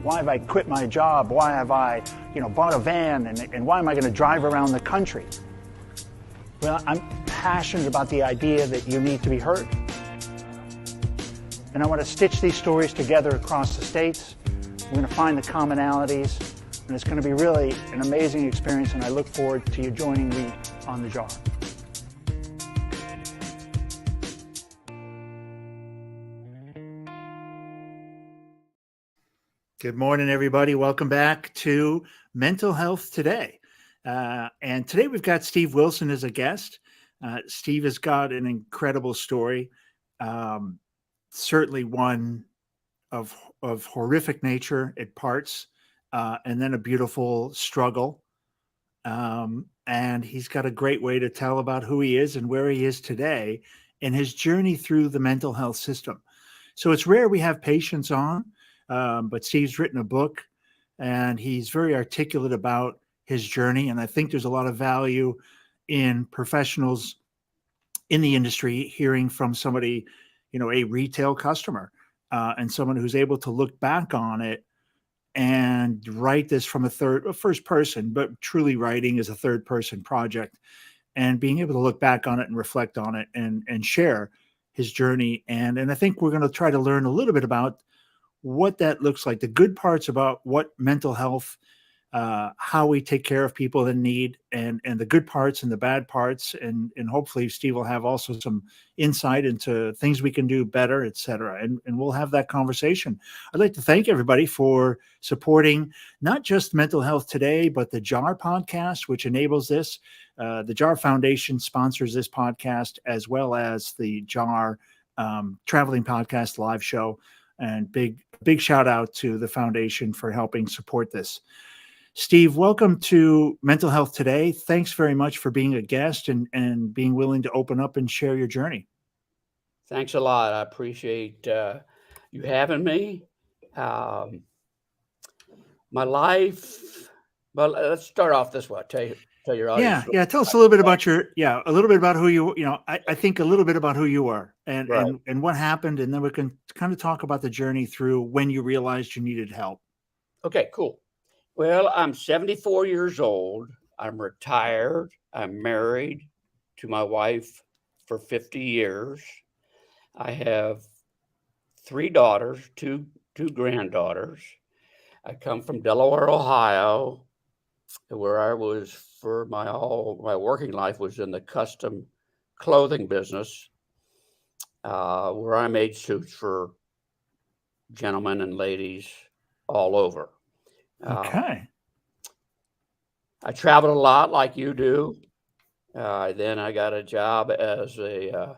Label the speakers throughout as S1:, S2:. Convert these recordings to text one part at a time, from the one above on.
S1: Why have I quit my job? Why have I, bought a van? And why am I going to drive around the country? Well, I'm passionate about the idea that you need to be heard. And I want to stitch these stories together across the states. We're going to find the commonalities, and it's going to be really an amazing experience, and I look forward to you joining me on the jar. Good morning, everybody. Welcome back to Mental Health Today. And today we've got Steve Wilson as a guest. Steve has got an incredible story, certainly one of horrific nature at parts, and then a beautiful struggle. And he's got a great way to tell about who he is and where he is today and his journey through the mental health system. So it's rare we have patients on, but Steve's written a book and he's very articulate about his journey. And I think there's a lot of value in professionals in the industry hearing from somebody, a retail customer, and someone who's able to look back on it and write this from a first person, but truly writing is a third person project, and being able to look back on it and reflect on it and share his journey. And I think we're going to try to learn a little bit about what that looks like, the good parts about what mental health, how we take care of people in need, and the good parts and the bad parts. And hopefully Steve will have also some insight into things we can do better, et cetera. And we'll have that conversation. I'd like to thank everybody for supporting not just Mental Health Today, but the JAR podcast, which enables this. The JAR Foundation sponsors this podcast, as well as the JAR Traveling Podcast live show. And big shout out to the foundation for helping support this. Steve, welcome to Mental Health Today. Thanks very much for being a guest and being willing to open up and share your journey.
S2: Thanks a lot. I appreciate you having me. My life. Well, let's start off this way. Tell your audience.
S1: Yeah. Tell us a little bit about a little bit about who you. I think a little bit about who you are and what happened, and then we can kind of talk about the journey through when you realized you needed help.
S2: Okay, cool. Well, I'm 74 years old. I'm retired. I'm married to my wife for 50 years. I have 3 daughters, two granddaughters. I come from Delaware, Ohio, where I was for my working life was in the custom clothing business, where I made suits for gentlemen and ladies all over.
S1: Okay.
S2: I traveled a lot like you do. Then I got a job as a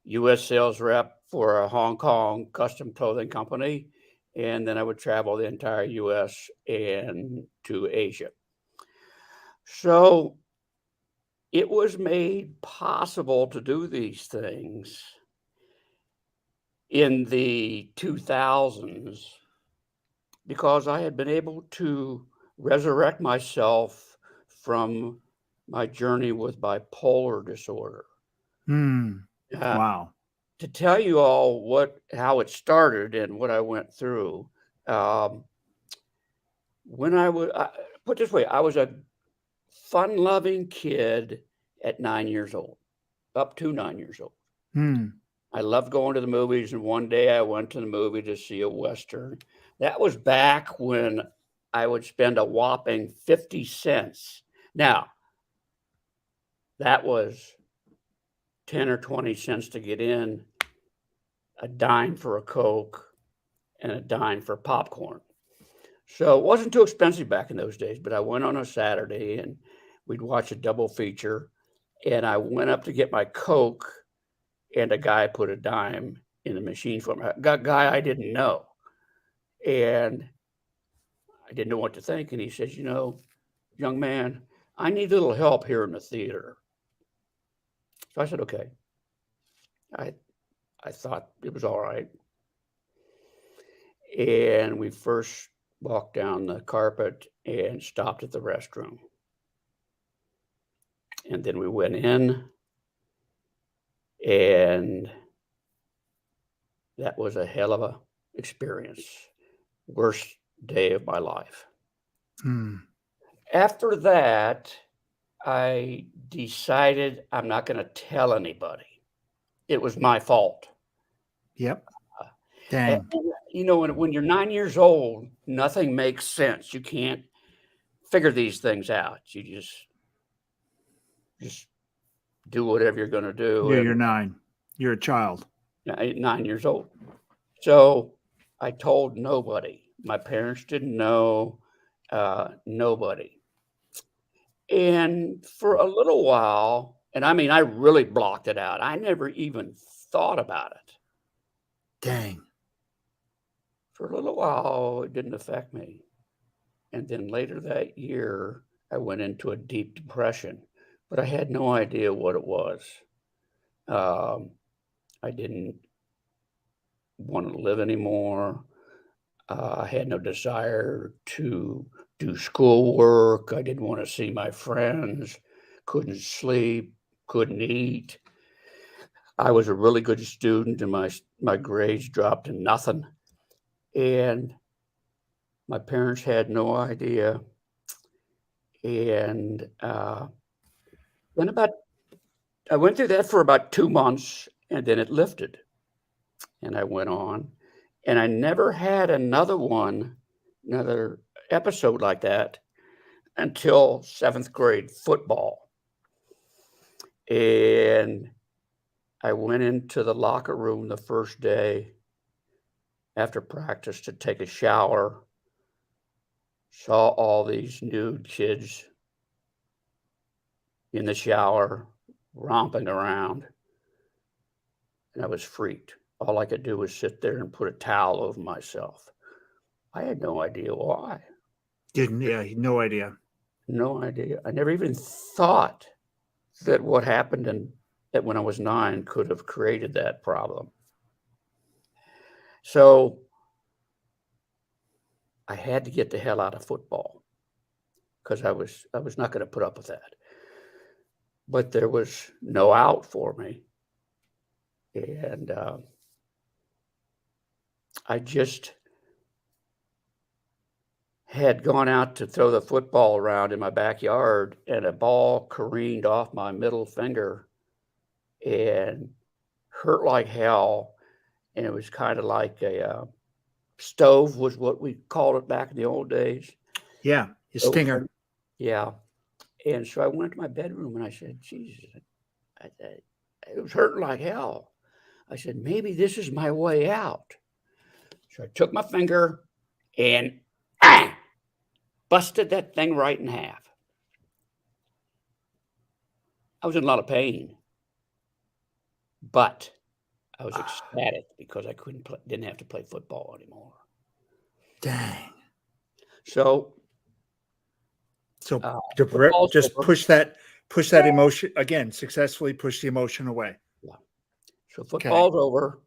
S2: U.S. sales rep for a Hong Kong custom clothing company. And then I would travel the entire U.S. and to Asia. So it was made possible to do these things in the 2000s because I had been able to resurrect myself from my journey with bipolar disorder.
S1: Wow.
S2: To tell you all how it started and what I went through, when I was, put it this way, I was a fun-loving kid at 9 years old, up to 9 years old. I loved going to the movies, and one day I went to the movie to see a Western. That was back when I would spend a whopping 50 cents. Now, that was 10 or 20 cents to get in, a dime for a Coke, and a dime for popcorn. So it wasn't too expensive back in those days, but I went on a Saturday and we'd watch a double feature, and I went up to get my Coke, and a guy put a dime in the machine for me. A guy I didn't know. And I didn't know what to think. And he says, young man, I need a little help here in the theater. So I said, okay. I thought it was all right. And we first walked down the carpet and stopped at the restroom. And then we went in, and that was a hell of a experience. Worst day of my life.
S1: Hmm.
S2: After that, I decided I'm not going to tell anybody. It was my fault.
S1: Yep.
S2: And,
S1: Dang.
S2: you know, when you're 9 years old, nothing makes sense. You can't figure these things out. You just do whatever you're going to do.
S1: Yeah,
S2: And
S1: you're 9. You're a child.
S2: 9 years old. So I told nobody. My parents didn't know, nobody. And for a little while, and I mean, I really blocked it out. I never even thought about it.
S1: Dang.
S2: For a little while, it didn't affect me. And then later that year, I went into a deep depression, but I had no idea what it was. I didn't want to live anymore. I had no desire to do schoolwork. I didn't want to see my friends, couldn't sleep, couldn't eat. I was a really good student and my grades dropped to nothing. And my parents had no idea. And then I went through that for about 2 months and then it lifted. And I went on. And I never had another episode like that until 7th grade football. And I went into the locker room the first day after practice to take a shower, saw all these nude kids in the shower romping around, and I was freaked. All I could do was sit there and put a towel over myself. I had no idea why.
S1: Yeah, no idea.
S2: No idea. I never even thought that what happened that when I was 9 could have created that problem. So I had to get the hell out of football because I was not going to put up with that. But there was no out for me, and I just had gone out to throw the football around in my backyard, and a ball careened off my middle finger and hurt like hell. And it was kind of like a stove was what we called it back in the old days.
S1: Yeah, a stinger.
S2: Yeah. And so I went to my bedroom and I said, Jesus, it was hurting like hell. I said, maybe this is my way out. So I took my finger and busted that thing right in half. I was in a lot of pain, but I was ecstatic because I didn't have to play football anymore.
S1: Dang.
S2: So
S1: just push that emotion again, successfully push the emotion away.
S2: Yeah. So football's over.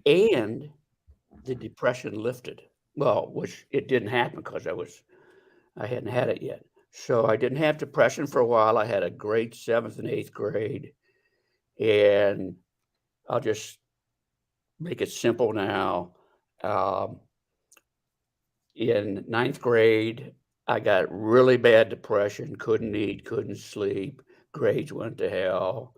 S2: And the depression lifted. Well, which it didn't happen because I hadn't had it yet. So I didn't have depression for a while. I had a great 7th and 8th grade. And I'll just make it simple now. In 9th grade, I got really bad depression, couldn't eat, couldn't sleep, grades went to hell.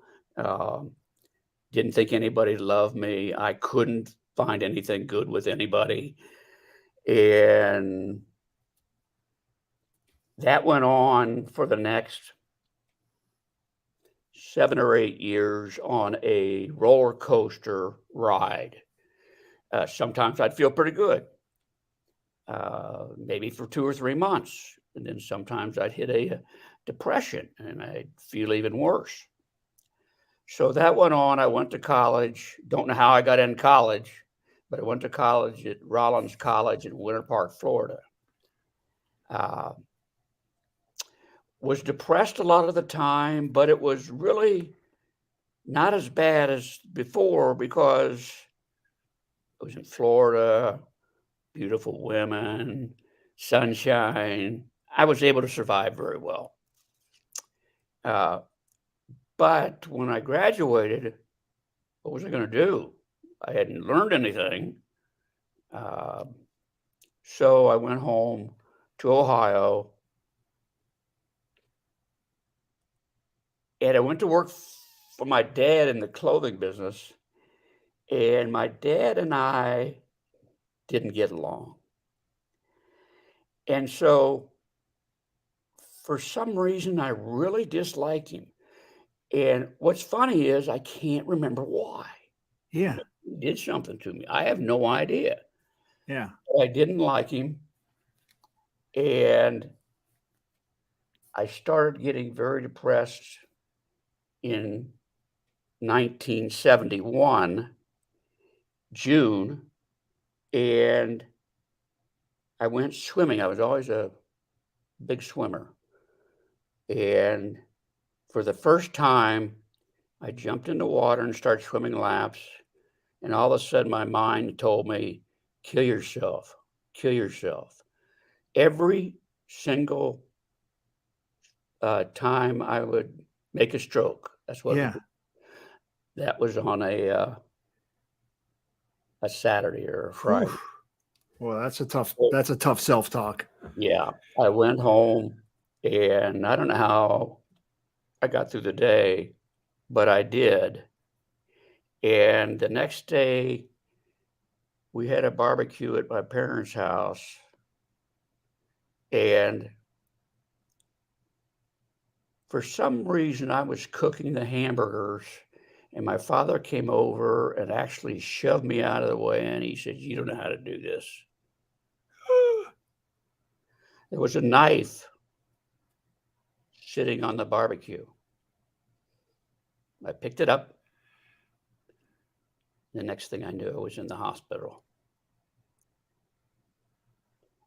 S2: Didn't think anybody loved me. I couldn't find anything good with anybody. And that went on for the next 7 or 8 years on a roller coaster ride. Sometimes I'd feel pretty good, maybe for 2 or 3 months. And then sometimes I'd hit a depression and I'd feel even worse. So that went on. I went to college. Don't know how I got in college, but I went to college at Rollins College in Winter Park, Florida. Was depressed a lot of the time, but it was really not as bad as before because I was in Florida, beautiful women, sunshine. I was able to survive very well. But when I graduated, what was I going to do? I hadn't learned anything. So I went home to Ohio, and I went to work for my dad in the clothing business. And my dad and I didn't get along. And so for some reason, I really disliked him. And what's funny is I can't remember why.
S1: Yeah.
S2: He did something to me. I have no idea.
S1: Yeah.
S2: I didn't like him. And I started getting very depressed in 1971, June, and I went swimming. I was always a big swimmer. And for the first time, I jumped in the water and started swimming laps. And all of a sudden, my mind told me, kill yourself, kill yourself. Every single time I would make a stroke, that's what it would
S1: Yeah.
S2: be. That was on a Saturday or a
S1: Whew.
S2: Friday.
S1: Well, that's a tough self-talk.
S2: Yeah, I went home, and I don't know how I got through the day, but I did. And the next day, we had a barbecue at my parents' house, and for some reason, I was cooking the hamburgers, and my father came over and actually shoved me out of the way, and he said, "You don't know how to do this." There was a knife sitting on the barbecue. I picked it up. The next thing I knew, I was in the hospital,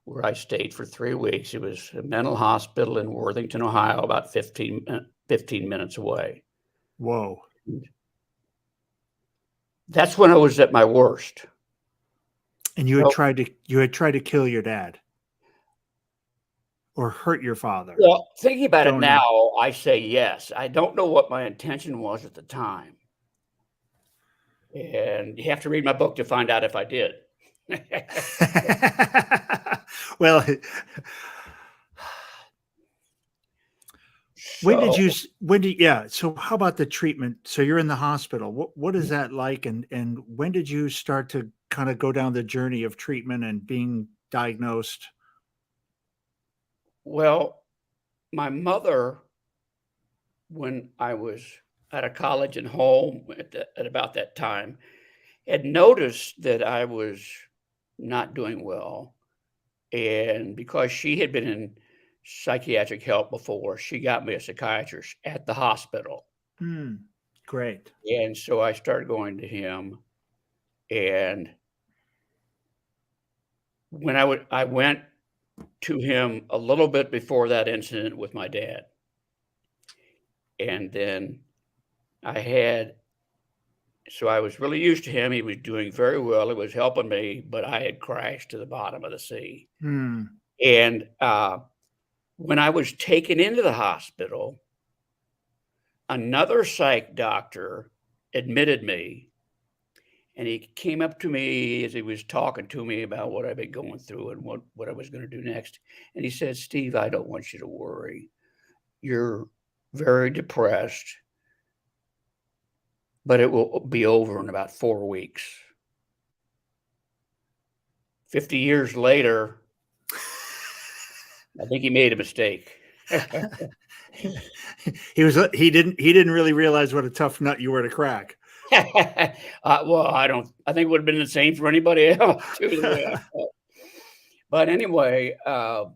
S2: where I stayed for 3 weeks. It was a mental hospital in Worthington, Ohio, about 15 minutes away.
S1: Whoa.
S2: That's when I was at my worst.
S1: And you had tried to kill your dad or hurt your father.
S2: Well, thinking about it
S1: Don't
S2: now,
S1: know.
S2: I say yes. I don't know what my intention was at the time. And you have to read my book to find out if I did.
S1: Well,
S2: So,
S1: so how about the treatment? So you're in the hospital. What is that like? And when did you start to kind of go down the journey of treatment and being diagnosed?
S2: well, my mother, when I was out of college and home at about that time, had noticed that I was not doing well. And because she had been in psychiatric help before, she got me a psychiatrist at the hospital.
S1: Great.
S2: And so I started going to him. And when I went to him a little bit before that incident with my dad. And then so I was really used to him. He was doing very well. He was helping me, but I had crashed to the bottom of the sea. And when I was taken into the hospital, another psych doctor admitted me, and he came up to me as he was talking to me about what I'd been going through and what I was going to do next. And he said, "Steve, I don't want you to worry. You're very depressed, but it will be over in about 4 weeks." 50 years later, I think he made a mistake.
S1: He didn't really realize what a tough nut you were to crack.
S2: Well, I think it would have been the same for anybody else too, the way I felt. But anyway, the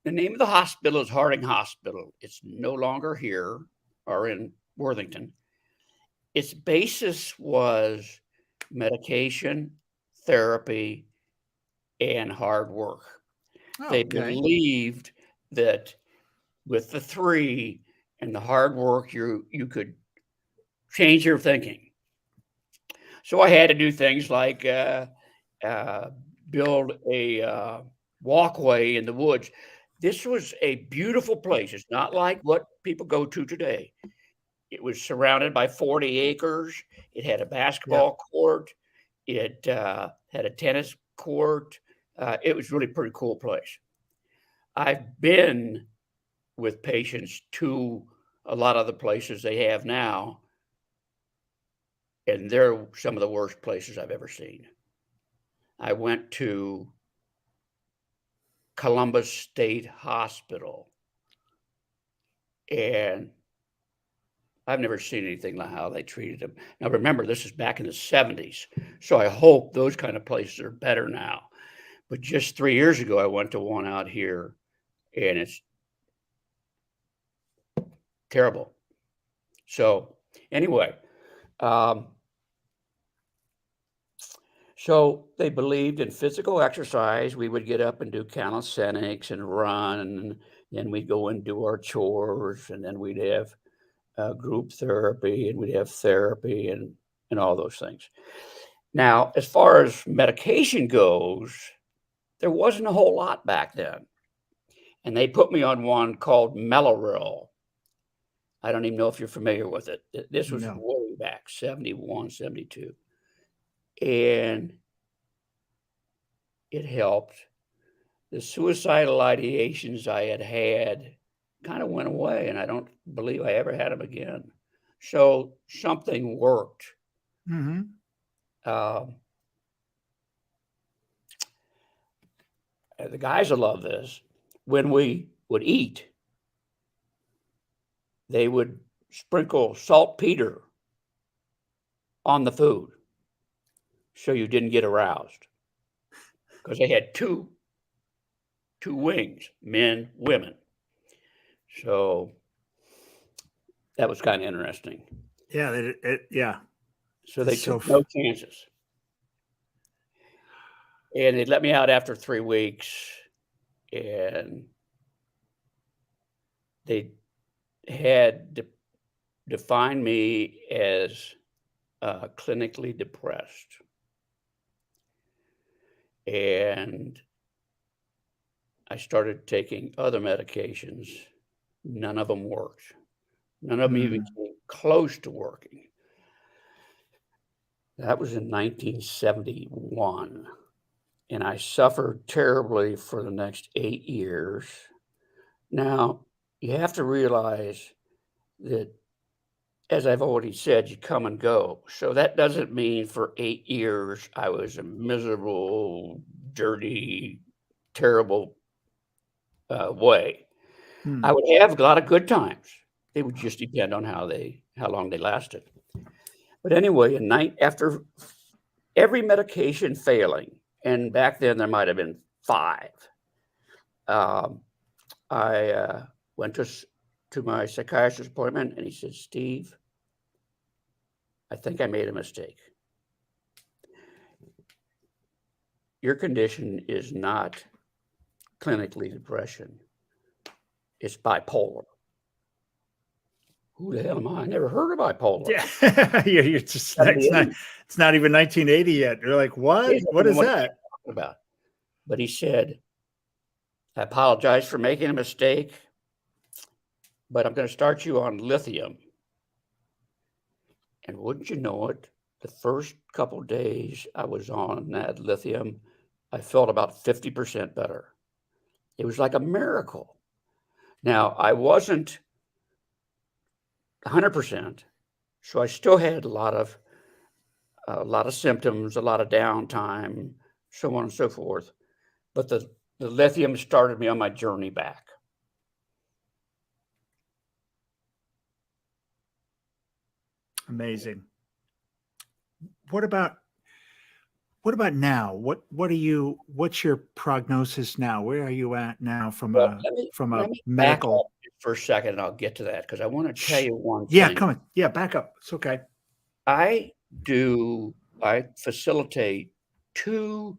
S2: name of the hospital is Harding Hospital. It's no longer here or in Worthington. Its basis was medication, therapy, and hard work. They believed that with the three and the hard work, you could change your thinking. So I had to do things like build a walkway in the woods. This was a beautiful place. It's not like what people go to today. It was surrounded by 40 acres. It had a basketball court. It had a tennis court. It was really a pretty cool place. I've been with patients to a lot of the places they have now, and they're some of the worst places I've ever seen. I went to Columbus State Hospital, and I've never seen anything like how they treated them. Now, remember, this is back in the 70s, so I hope those kind of places are better now. But just 3 years ago, I went to one out here, and it's terrible. So anyway, so they believed in physical exercise. We would get up and do calisthenics and run, and then we'd go and do our chores, and then we'd have group therapy, and we'd have therapy and all those things. Now, as far as medication goes, there wasn't a whole lot back then. And they put me on one called Mellaril. I don't even know if you're familiar with it. This was
S1: No.
S2: way back, 71, 72. And it helped. The suicidal ideations I had kind of went away, and I don't believe I ever had them again. So something worked.
S1: Mm-hmm.
S2: The guys will love this. When we would eat, they would sprinkle saltpeter on the food so you didn't get aroused, because they had two wings, men, women. So that was kind of interesting.
S1: Yeah, yeah.
S2: So they took no chances. And they let me out after 3 weeks, and they had defined me as clinically depressed. And I started taking other medications. None of them worked. None of them even came close to working. That was in 1971. And I suffered terribly for the next 8 years. Now, you have to realize that, as I've already said, you come and go. So that doesn't mean for 8 years I was a miserable, dirty, terrible way. I would have a lot of good times. It would just depend on how long they lasted. But anyway, after every medication failing, and back then there might have been 5, I went to my psychiatrist appointment, and he said, "Steve, I think I made a mistake. Your condition is not clinically depression. It's bipolar." Who the hell am I? I never heard of bipolar.
S1: Yeah, you're just it's not even 1980 yet. You're like, what? What is that?
S2: About? But he said, "I apologize for making a mistake, but I'm going to start you on lithium." And wouldn't you know it, the first couple of days I was on that lithium, I felt about 50% better. It was like a miracle. Now, I wasn't 100%, so I still had a lot of symptoms, a lot of downtime, so on and so forth. But the lithium started me on my journey back.
S1: Amazing. What about now? What's your prognosis now? Where are you at now from a medical?
S2: For a second, and I'll get to that, because I want to tell you one thing.
S1: Yeah, come on. Yeah, back up. It's okay.
S2: I facilitate 2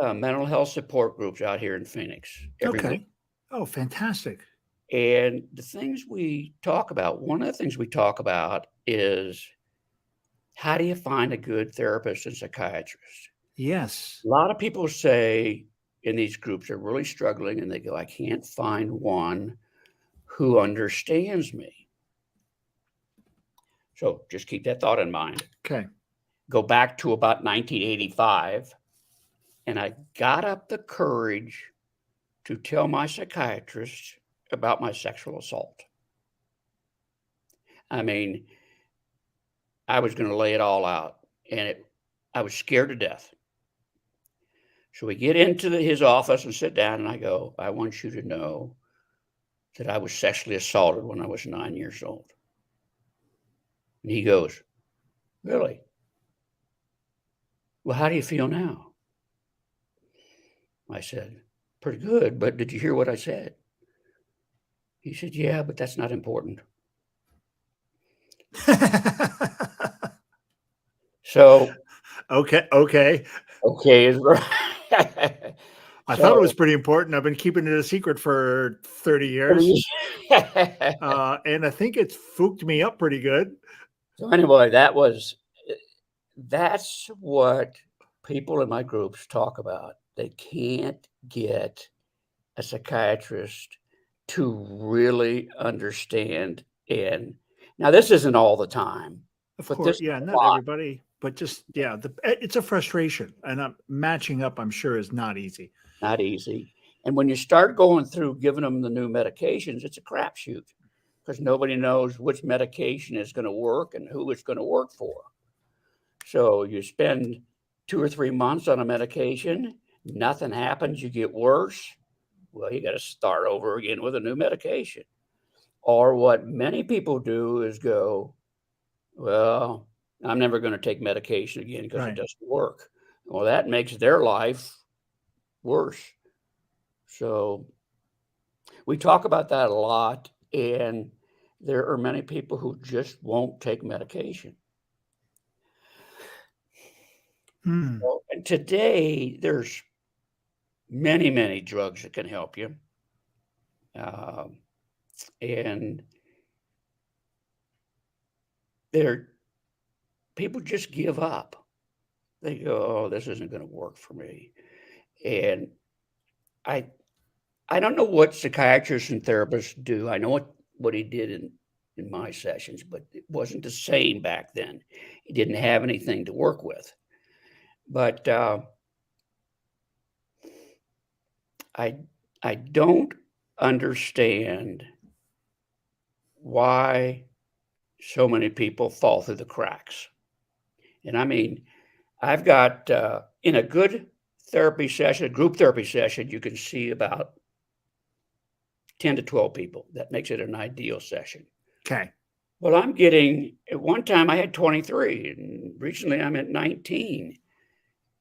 S2: mental health support groups out here in Phoenix every week.
S1: Oh, fantastic.
S2: And one of the things we talk about is, how do you find a good therapist and psychiatrist?
S1: Yes.
S2: A lot of people say in these groups are really struggling, and they go, "I can't find one who understands me." So just keep that thought in mind.
S1: Okay.
S2: go back to about 1985, and I got up the courage to tell my psychiatrist about my sexual assault. I mean, I was going to lay it all out, and I was scared to death. So we get into his office and sit down, and I go, I want you to know that I was sexually assaulted when I was 9 years old. And he goes, really? Well, how do you feel now? I said, pretty good, but did you hear what I said? He said, yeah, but that's not important. So,
S1: Okay.
S2: okay is right.
S1: I thought it was pretty important. I've been keeping it a secret for 30 years. And I think it's fooked me up pretty good.
S2: So anyway, that's what people in my groups talk about. They can't get a psychiatrist to really understand. And now this isn't all the time.
S1: Of
S2: But
S1: course,
S2: this
S1: yeah, not everybody, but just it's a frustration, and I'm matching up. I'm sure is not easy.
S2: Not easy. And when you start going through giving them the new medications, it's a crapshoot because nobody knows which medication is going to work and who it's going to work for. So you spend 2 or 3 months on a medication, nothing happens, you get worse. Well, you got to start over again with a new medication. Or what many people do is go, well, I'm never going to take medication again because it doesn't work. Well, that makes their life worse. So we talk about that a lot, and there are many people who just won't take medication. So, and today, there's many, many drugs that can help you. And people just give up. They go, oh, this isn't going to work for me. And I don't know what psychiatrists and therapists do. I know what he did in my sessions, but it wasn't the same back then. He didn't have anything to work with. But I don't understand why so many people fall through the cracks. And I mean, I've got in a good therapy session, a group therapy session, you can see about 10 to 12 people. That makes it an ideal session.
S1: Okay.
S2: Well, I'm getting, at one time I had 23, and recently I'm at 19.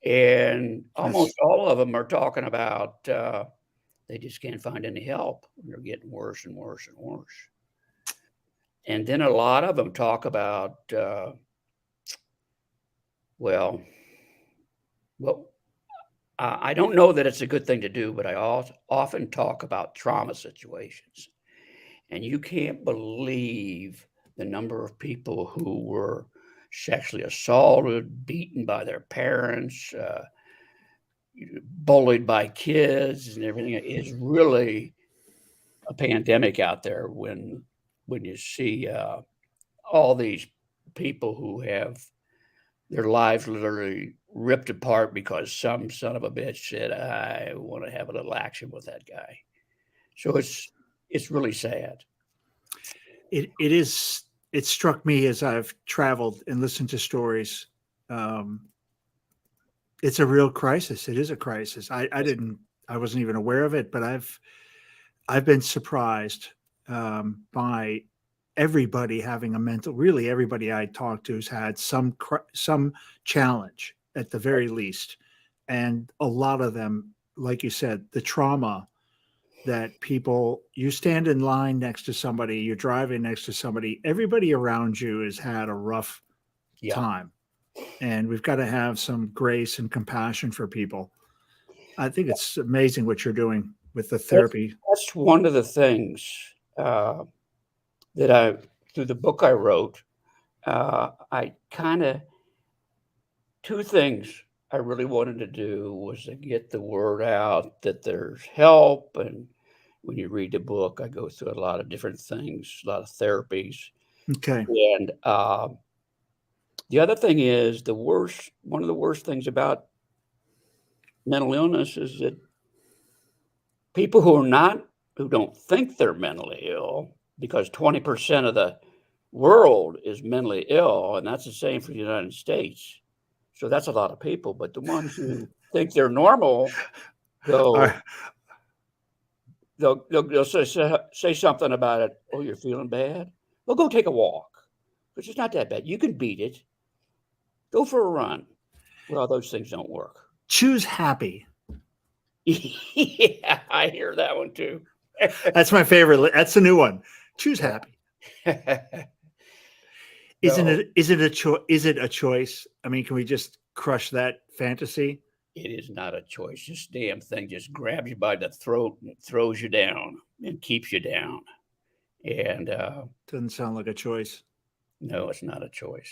S2: And almost all of them are talking about they just can't find any help. They're getting worse and worse and worse. And then a lot of them talk about, I don't know that it's a good thing to do, but I often talk about trauma situations. And you can't believe the number of people who were sexually assaulted, beaten by their parents, bullied by kids and everything. Is really a pandemic out there when you see all these people who have their lives literally ripped apart because some son of a bitch said, I want to have a little action with that guy. So it's really sad.
S1: It struck me as I've traveled and listened to stories. It's a real crisis. It is a crisis. I wasn't even aware of it, but I've been surprised by everybody having really everybody I talked to has had some challenge at the very least. And a lot of them, like you said, the trauma that you stand in line next to somebody, you're driving next to somebody, everybody around you has had a rough time. And we've got to have some grace and compassion for people. I think it's amazing what you're doing with the therapy.
S2: That's one of the things that through the book I wrote, two things I really wanted to do was to get the word out that there's help. And when you read the book, I go through a lot of different things, a lot of therapies.
S1: Okay.
S2: And The other thing is one of the worst things about mental illness is that people who don't think they're mentally ill, because 20% of the world is mentally ill, and that's the same for the United States. So that's a lot of people. But the ones who think they're normal, they'll say something about it. Oh, you're feeling bad? Well, go take a walk, because it's not that bad. You can beat it. Go for a run. Well, those things don't work.
S1: Choose happy.
S2: Yeah, I hear that one too.
S1: That's my favorite. That's the new one. Choose happy. Is it a choice? I mean, can we just crush that fantasy?
S2: It is not a choice. This damn thing just grabs you by the throat and throws you down and keeps you down. And
S1: doesn't sound like a choice.
S2: No, it's not a choice.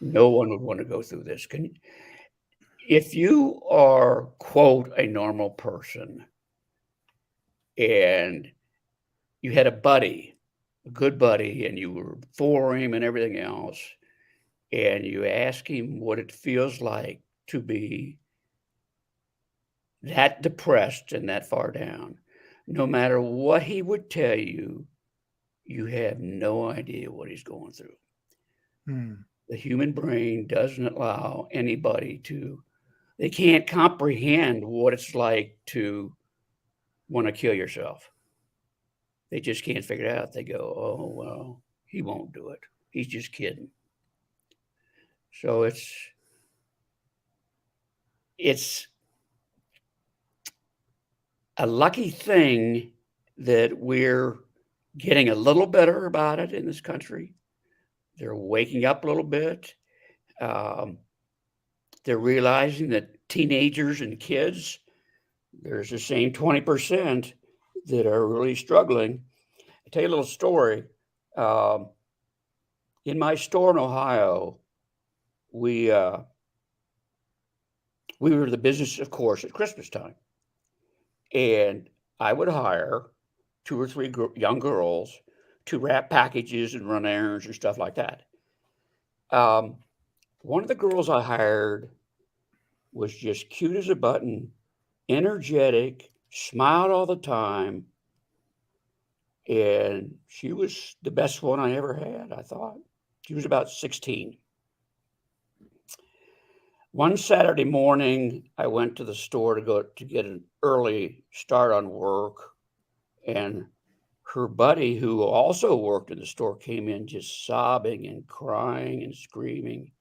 S2: No one would want to go through this. If you are, quote, a normal person, and you had a good buddy, and you were for him and everything else, and you ask him what it feels like to be that depressed and that far down, no matter what he would tell you, you have no idea what he's going through. The human brain doesn't allow anybody they can't comprehend what it's like to want to kill yourself. They just can't figure it out. They go, oh, well, he won't do it. He's just kidding. So it's a lucky thing that we're getting a little better about it in this country. They're waking up a little bit. They're realizing that teenagers and kids, there's the same 20% that are really struggling. I'll tell you a little story. In my store in Ohio, we were the business, of course, at Christmas time. And I would hire 2 or 3 young girls to wrap packages and run errands and stuff like that. One of the girls I hired was just cute as a button, energetic, smiled all the time. And she was the best one I ever had, I thought. She was about 16. One Saturday morning, I went to the store to get an early start on work, and her buddy, who also worked in the store, came in just sobbing and crying and screaming.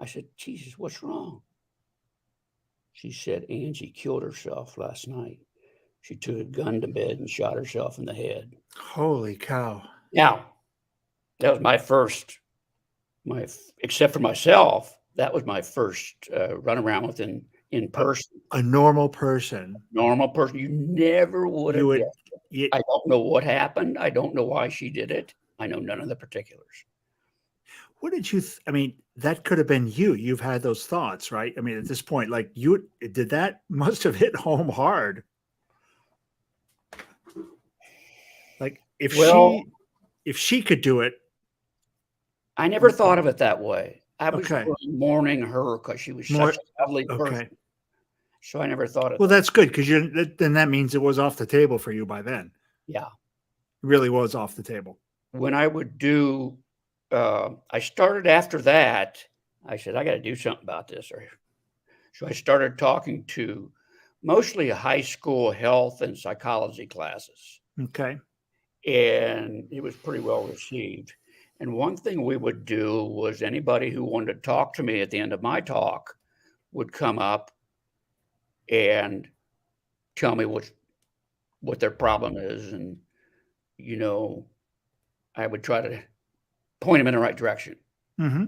S2: I said, Jesus, what's wrong? She said, Angie killed herself last night. She took a gun to bed and shot herself in the head.
S1: Holy cow.
S2: Now, that was my first, except for myself, that was my first run around with in person.
S1: A normal person.
S2: Normal person. You never would have guessed it. I don't know what happened. I don't know why she did it. I know none of the particulars.
S1: What did you, I mean, that could have been you. You've had those thoughts, right? I mean, at this point, like that must have hit home hard. Like if she could do it.
S2: I never thought of it that way. I was mourning her because she was such a lovely person. So I never thought of it.
S1: Well, that's good, because then that means it was off the table for you by then.
S2: Yeah.
S1: It really was off the table.
S2: When I would do, I started after that, I said, I got to do something about this. So I started talking to mostly high school health and psychology classes.
S1: Okay.
S2: And it was pretty well received. And one thing we would do was anybody who wanted to talk to me at the end of my talk would come up and tell me what their problem is. And, you know, I would try to point them in the right direction.
S1: Mm-hmm.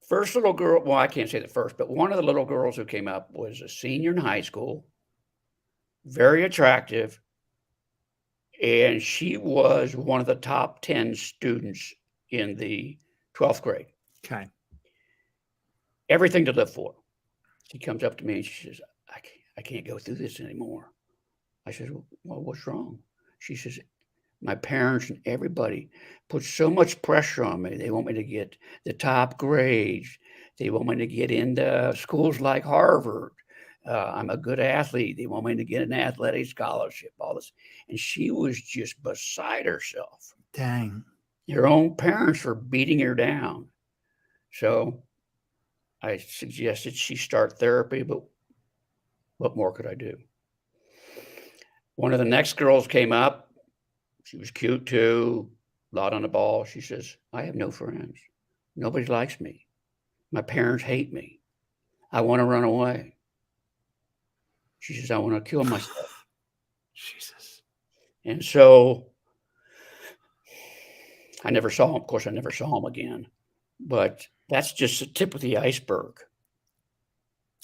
S2: First little girl, well, I can't say the first, but one of the little girls who came up was a senior in high school, very attractive. And she was one of the top 10 students in the 12th grade.
S1: Okay.
S2: Everything to live for. She comes up to me and she says, I can't go through this anymore. I said, well, what's wrong? She says, my parents and everybody put so much pressure on me. They want me to get the top grades. They want me to get into schools like Harvard. I'm a good athlete. They want me to get an athletic scholarship, all this. And she was just beside herself.
S1: Dang.
S2: Her own parents were beating her down. So I suggested she start therapy, but what more could I do? One of the next girls came up. She was cute too, a lot on the ball. She says, I have no friends. Nobody likes me. My parents hate me. I want to run away. She says, I want to kill myself.
S1: Jesus.
S2: And so I never saw him. Of course, I never saw him again. But that's just the tip of the iceberg.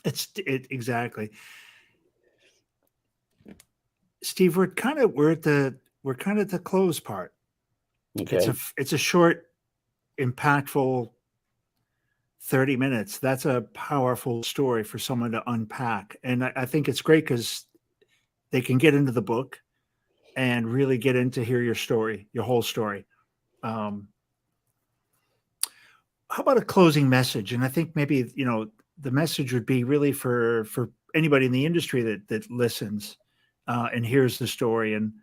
S1: Exactly. Steve, we're at the close part.
S2: Okay.
S1: It's a short, impactful 30 minutes. That's a powerful story for someone to unpack. And I think it's great because they can get into the book and really get into hear your story, your whole story. How about a closing message? And I think maybe, the message would be really for anybody in the industry that listens and hears the story, and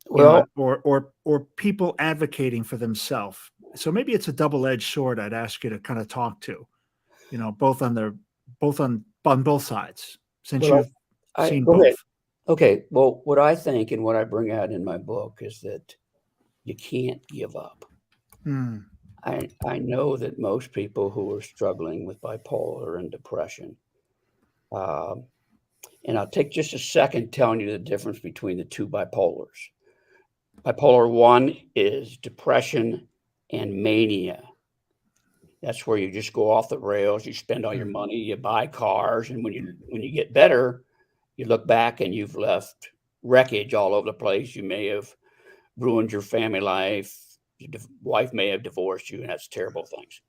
S1: or people advocating for themselves. So maybe it's a double-edged sword. I'd ask you to kind of talk to, both on both sides, since you've seen
S2: go
S1: both.
S2: ahead. Okay. Well, what I think and what I bring out in my book is that you can't give up. I know that most people who are struggling with bipolar and depression, and I'll take just a second telling you the difference between the two bipolars. Bipolar 1 is depression and mania. That's where you just go off the rails. You spend all your money, you buy cars, and when you get better, you look back and you've left wreckage all over the place. You may have ruined your family life. Your wife may have divorced you, and that's terrible things.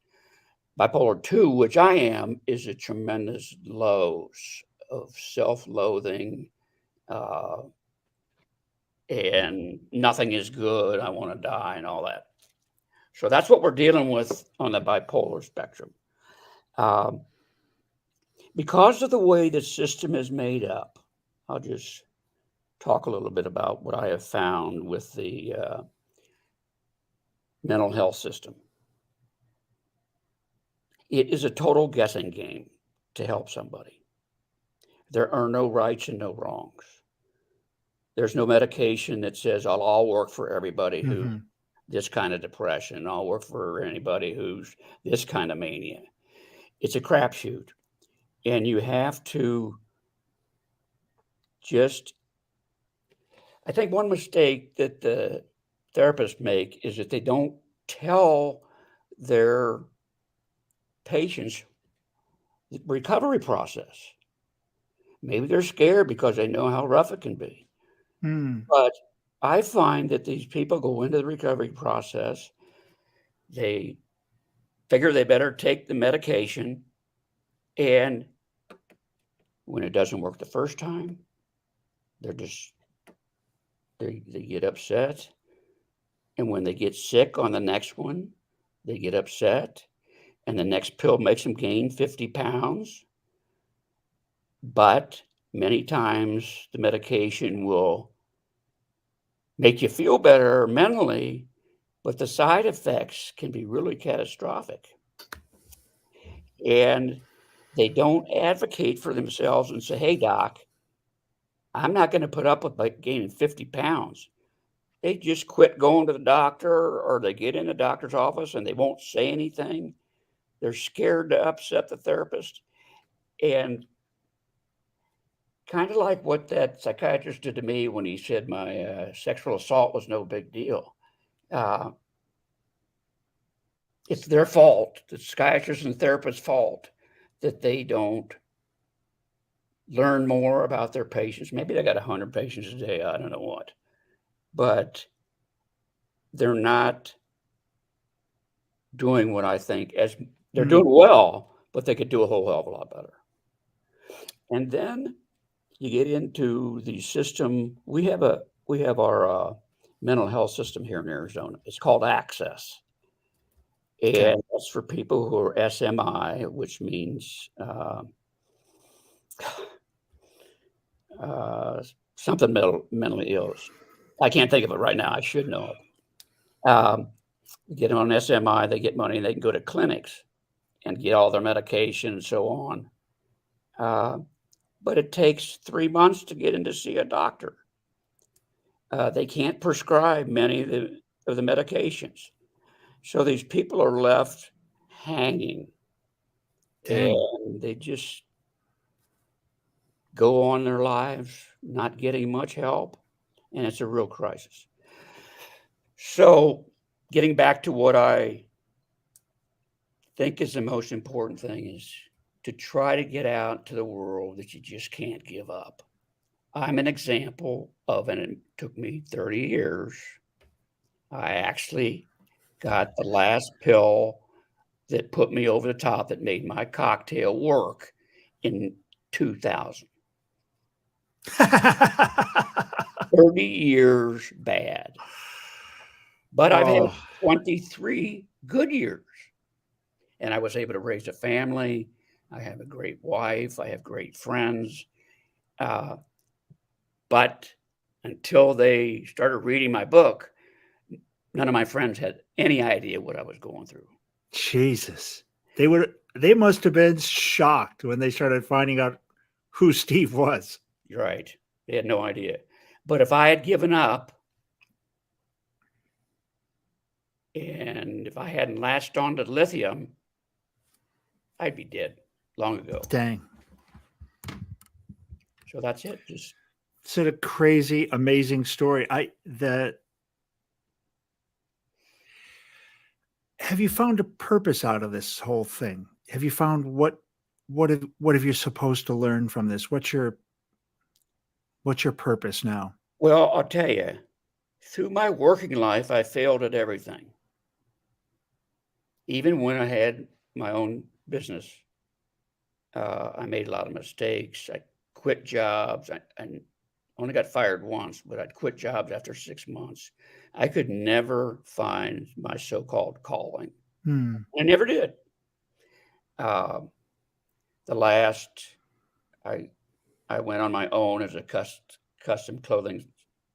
S2: Bipolar 2, which I am, is a tremendous lows of self-loathing, and nothing is good. I want to die and all that. So that's what we're dealing with on the bipolar spectrum. Because of the way the system is made up, I'll just talk a little bit about what I have found with the mental health system. It is a total guessing game to help somebody. There are no rights and no wrongs. There's no medication that says I'll all work for everybody who's this kind of depression. I'll work for anybody who's this kind of mania. It's a crapshoot. And you have to I think one mistake that the therapists make is that they don't tell their patients the recovery process. Maybe they're scared because they know how rough it can be. But I find that these people go into the recovery process, they figure they better take the medication, and when it doesn't work the first time, they get upset. And when they get sick on the next one, they get upset. And the next pill makes them gain 50 pounds. But many times the medication will make you feel better mentally, but the side effects can be really catastrophic. And they don't advocate for themselves and say, hey, doc, I'm not going to put up with gaining 50 pounds. They just quit going to the doctor, or they get in the doctor's office and they won't say anything. They're scared to upset the therapist. And kind of like what that psychiatrist did to me when he said my sexual assault was no big deal. It's their fault, the psychiatrist and therapist's fault, that they don't learn more about their patients. Maybe they got 100 patients a day, I don't know what. But they're not doing what I think they're doing well, but they could do a whole hell of a lot better. And then you get into the system. We have our mental health system here in Arizona. It's called Access.
S1: Okay.
S2: And that's for people who are SMI, which means something mentally ill. I can't think of it right now. I should know it. Get them on SMI, they get money, and they can go to clinics and get all their medication and so on. But it takes 3 months to get in to see a doctor. They can't prescribe many of the medications. So these people are left hanging.
S1: Dang.
S2: And they just go on their lives, not getting much help. And it's a real crisis. So getting back to what I think is the most important thing is to try to get out to the world that you just can't give up. I'm an example of, and it took me 30 years. I actually got the last pill that put me over the top, that made my cocktail work, in 2000. 30 years bad. But I've had 23 good years. And I was able to raise a family. I have a great wife. I have great friends. But until they started reading my book, none of my friends had any idea what I was going through.
S1: Jesus. They must have been shocked when they started finding out who Steve was.
S2: You're right. They had no idea. But if I had given up, and if I hadn't latched on to lithium, I'd be dead long ago.
S1: Dang.
S2: So that's it. Just
S1: It's a crazy, amazing story. Have you found a purpose out of this whole thing? Have you found what have you supposed to learn from this? What's your purpose now?
S2: Well, I'll tell you, through my working life, I failed at everything. Even when I had my own business, I made a lot of mistakes. I quit jobs. I only got fired once, but I'd quit jobs after 6 months. I could never find my so-called calling. I never did. I went on my own as a custom clothing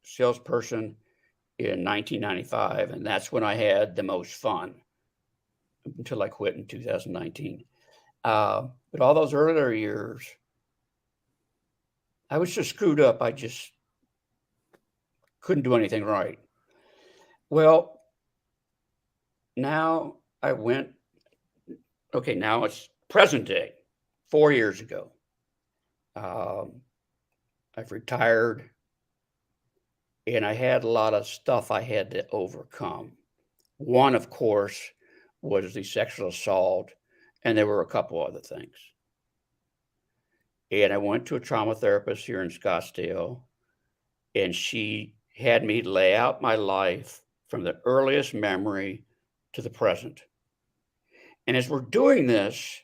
S2: salesperson in 1995, and that's when I had the most fun, until I quit in 2019. But all those earlier years, I was just screwed up. I just couldn't do anything right. Well, now now it's present day, 4 years ago. I've retired, and I had a lot of stuff I had to overcome. One, of course, was the sexual assault, and there were a couple other things. And I went to a trauma therapist here in Scottsdale, and she had me lay out my life from the earliest memory to the present. And as we're doing this,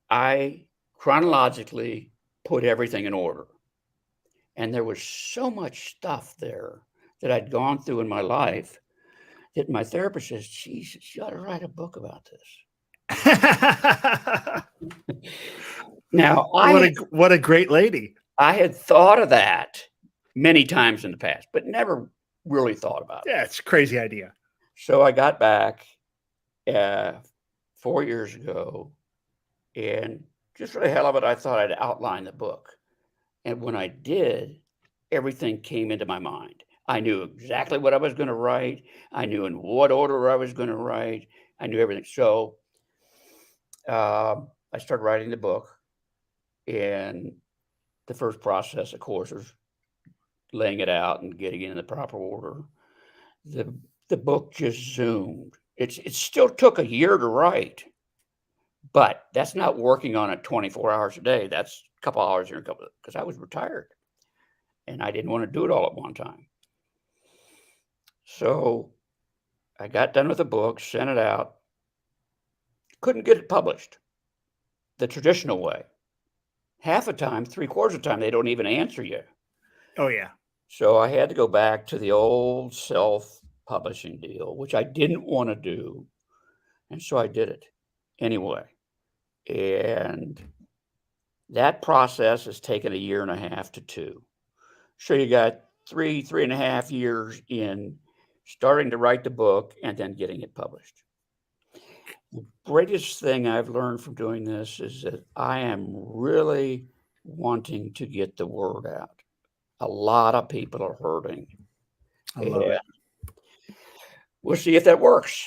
S2: I chronologically put everything in order. And there was so much stuff there that I'd gone through in my life that my therapist says, Jesus, you ought to write a book about this. Now,
S1: what a great lady.
S2: I had thought of that many times in the past, but never really thought about it.
S1: Yeah, it's a crazy idea.
S2: So I got back 4 years ago, and just for the hell of it, I thought I'd outline the book. And when I did, everything came into my mind. I knew exactly what I was going to write. I knew in what order I was going to write. I knew everything. So I started writing the book. And the first process, of course, was laying it out and getting it in the proper order. The book just zoomed. It still took a year to write, but that's not working on it 24 hours a day. That's a couple hours here, because I was retired, and I didn't want to do it all at one time. So I got done with the book, sent it out, couldn't get it published the traditional way. Half the time, 3/4 of the time, they don't even answer you.
S1: Oh, yeah.
S2: So I had to go back to the old self-publishing deal, which I didn't want to do. And so I did it anyway. And that process has taken 1.5 to 2 years. So you got 3.5 years in starting to write the book and then getting it published. The greatest thing I've learned from doing this is that I am really wanting to get the word out. A lot of people are hurting.
S1: I love it.
S2: We'll see if that works.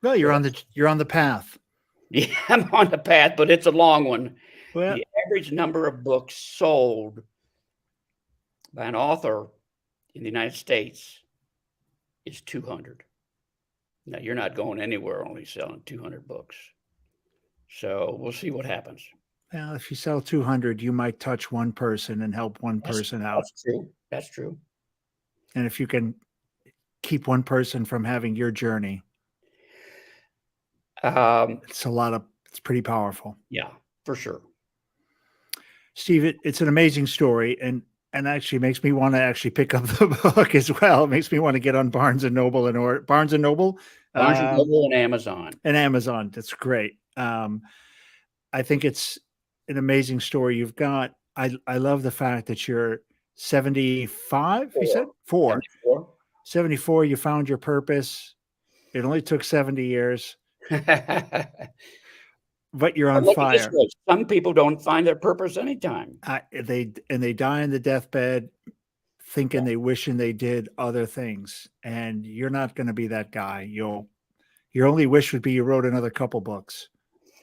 S1: Well, you're on the path.
S2: Yeah, I'm on the path, but it's a long one.
S1: Well,
S2: The average number of books sold by an author in the United States is 200. Now, you're not going anywhere only selling 200 books. So we'll see what happens.
S1: well, if you sell 200, you might touch one person and help one person out.
S2: That's true. That's true.
S1: And if you can keep one person from having your journey, it's pretty powerful.
S2: Yeah, for sure.
S1: Steve, it's an amazing story, and actually makes me want to actually pick up the book as well. It makes me want to get on Barnes and Noble and Barnes and Noble
S2: and Amazon.
S1: And Amazon. That's great. I think it's an amazing story you've got. I love the fact that you're 75. You said 74. You found your purpose. It only took 70 years. But you're on fire.
S2: Some people don't find their purpose anytime.
S1: They die in the deathbed thinking they wishing they did other things. And you're not going to be that guy. Your only wish would be you wrote another couple books.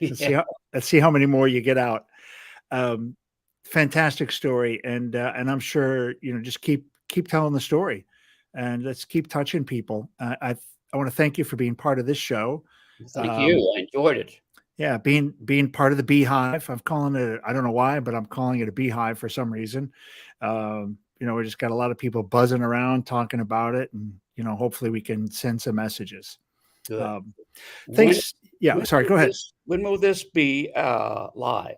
S1: Let's see how many more you get out. Fantastic story. And I'm sure, just keep telling the story, and let's keep touching people. I want to thank you for being part of this show.
S2: Thank you. I enjoyed it.
S1: Yeah, being part of the beehive. I'm calling it, I don't know why, but I'm calling it a beehive for some reason. We just got a lot of people buzzing around talking about it, and hopefully we can send some messages. Thanks. Sorry, go ahead.
S2: When will this be live?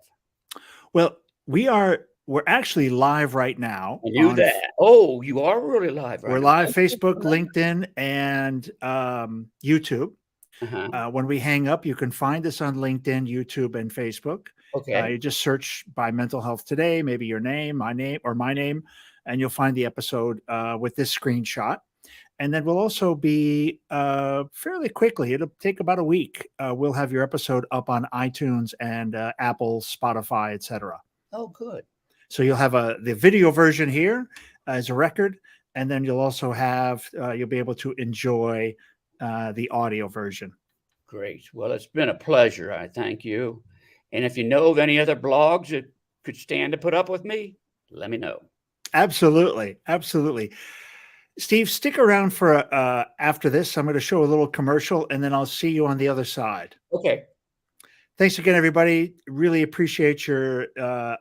S1: Well, we're actually live right now.
S2: I knew that. Oh, you are really live right now.
S1: We're live, Facebook, LinkedIn, and YouTube. When we hang up, you can find us on LinkedIn, YouTube, and Facebook.
S2: Okay.
S1: You just search by Mental Health Today, maybe your name, my name, and you'll find the episode with this screenshot. And then we'll also be fairly quickly, it'll take about a week. We'll have your episode up on iTunes and Apple, Spotify, etc.
S2: Oh, good.
S1: So you'll have the video version here as a record, and then you'll also have, you'll be able to enjoy the audio version.
S2: Great. Well, it's been a pleasure. I thank you. And if you know of any other blogs that could stand to put up with me, let me know.
S1: Absolutely. Absolutely. Steve, stick around for after this. I'm going to show a little commercial, and then I'll see you on the other side.
S2: Okay.
S1: Thanks again, everybody. Really appreciate your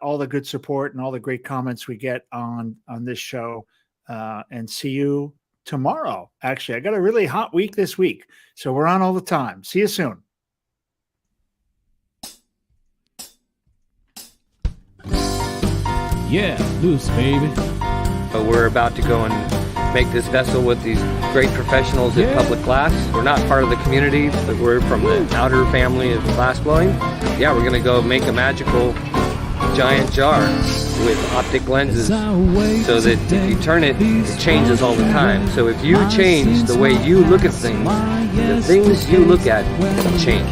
S1: all the good support and all the great comments we get on this show. And see you tomorrow. Actually, I got a really hot week this week, so we're on all the time. See you soon.
S3: Yeah, loose, baby.
S4: But we're about to go and make this vessel with these great professionals in public glass. We're not part of the community, but we're from the outer family of glass blowing. Yeah, we're gonna go make a magical giant jar with optic lenses so that if you turn it, it changes all the time. So if you change the way you look at things, the things you look at change.